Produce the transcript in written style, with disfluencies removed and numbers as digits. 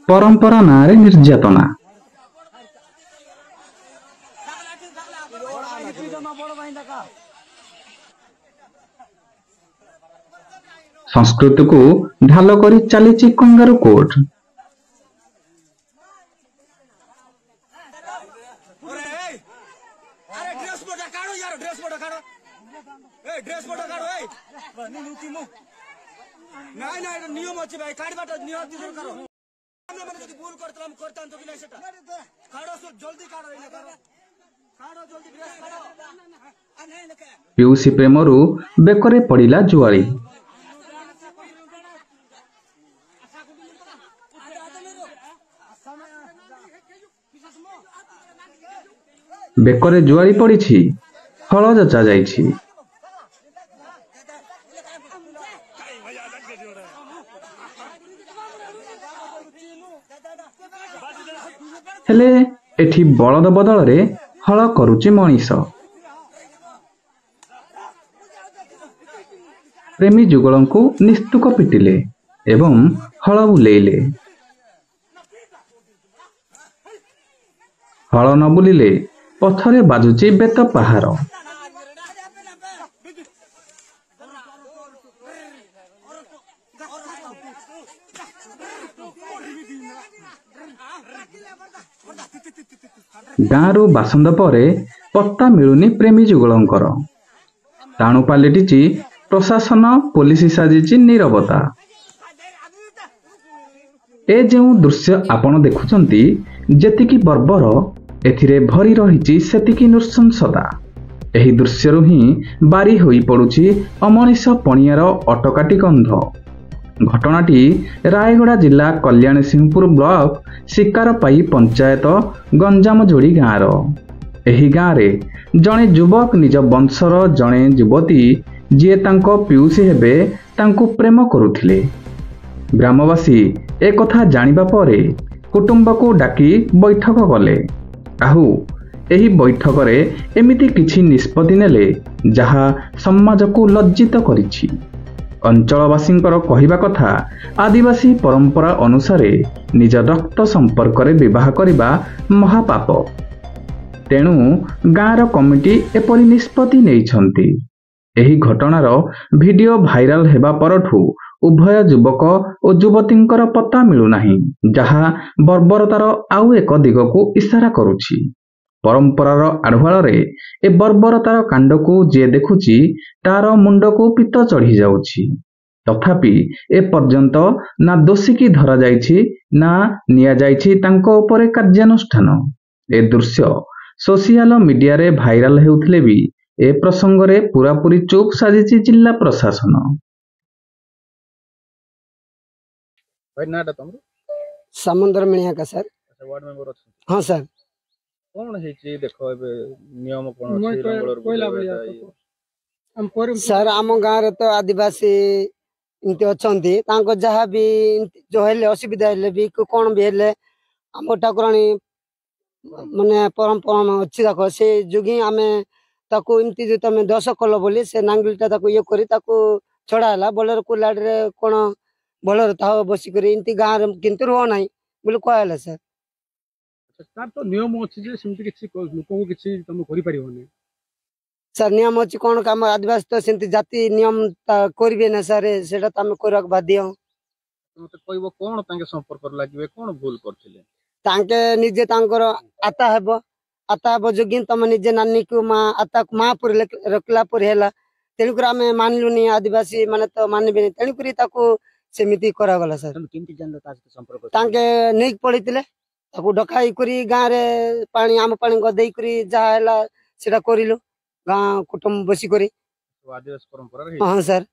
परंपरा नारे निर्यातना संस्कृति को ढाल कर चली कंगारू कोर्ट। पीयूसी प्रेमरू बेकरे पड़िला जुआली। बेकरे जुआली पड़ी हल जचा जाइछि। हेले एठी बलद बदल रे हल करुछि मनीष। प्रेमी जुगल को निस्तुक पिटिले एवं हल बुलेइले। हल न बुलिले पथरे बाजुची बेत पहाड़। गाँरु बासंद परे पत्ता मिलुनी प्रेमी जुगलंकर। टाणु पालिटिची प्रशासन पुलिस साजिची नीरवता। ए जेउ दृश्य आपण देखुचंती जेतिकी बर्बर एथिरे भरी रहिची सेतिकी नृशंसता। एही दृश्यरु ही बारी होई पडुची अमनिष पणियार अटकाटी गंध। घटनाटी रायगड़ा जिला कल्याण सिंहपुर ब्लॉक शिकारपाई पंचायत गंजाम जोड़ी गाँर। एही गाँव रे जणे युवक निज वंशर जणे युवती जीए तांको पीयूसी हेबे तांको प्रेम करुथिले। ग्रामवासी एक कथा जानिबा परे कुटुंब को डाकी बैठक कले। आहु एही बैठक रे एमिति किछि निष्पत्ति नेले जहा समाज को लज्जित करिछि। अंचलवासींकर कहिबा कथा आदिवासी परंपरा अनुसारे निज रक्त संपर्क रे विवाह करिबा महापाप। तेणु गाँर कमिटी एपरि निष्पत्ति नेइछंती। एही घटनार वीडियो भाइराल हेबा परठू उभय युवक और युवतींकर पता मिलुनाही, जहा बर्बरतार आउ एक दिग को इशारा करुछि। परंपरार आढ़ुआल रे ए बर्बरतार कांड को जे देखुछि तार मुंड को पित्त चढ़ी जाउछि। तथापि ए पर्यंत ना दोषी की धरा जाइछि ना निया जाइछि तांको उपरे कार्यानुष्ठान। ए दृश्य सोशल मीडिया रे भाइराल हेउथिले भी ए प्रसंग रे पूरापूरी चुप साजिछि जिला प्रशासन। भाई नाटा तमरो समुद्र मिणिया का सर। अच्छा वार्ड मेंबर अछि। हां सर। कोन हेछि देखो एबे नियम कोन अछि रंगलर बुझाय हम पर सर आम गाँव रे तो आदिवासी इनते अछंती तांको जहा भी जो हेले असुविधा हेले भी कोन भी हेले हम ठाकुराणी माने परंपरा अछि देखो से जुगी आमे ताको इमती जे तमे दश कलो बोली से नांगलटा ताको ये करी ताको छडाला बोलर को लाड रे कोन बोलर ता बसी करी इनती गाँव रे किंतु हो नाही बोले कहले सर। तार तो नियम अछि जे सिमती किछि लोक को किछि तमे करि परिबोनी सर। नियम अछि कोन काम आदिवासी तो सिमती जाति नियम करबे ना सर सेटा तमे करक बाध्य। मते कहबो कोन तांके संपर्क लागिबे कोन भूल करथिले तांके निजे तांकर आता हेबो जोगिन तमे निजे नानी को मां आता मां पुर रखला पुर हेला तेणुकर आमे मानलुनी आदिवासी माने तो मानबे तेणुकर ताको सेमिति करा गला सर। केमति जानलो ता संपर्क तांके नेक पड़ितिले ताको डकाई करी गाँ रे पानी आम पानी गदेई करी जा हैला सेटा करिलो गाँ कुटुंब बसी करी आदिवासी परंपरा रे। हां सर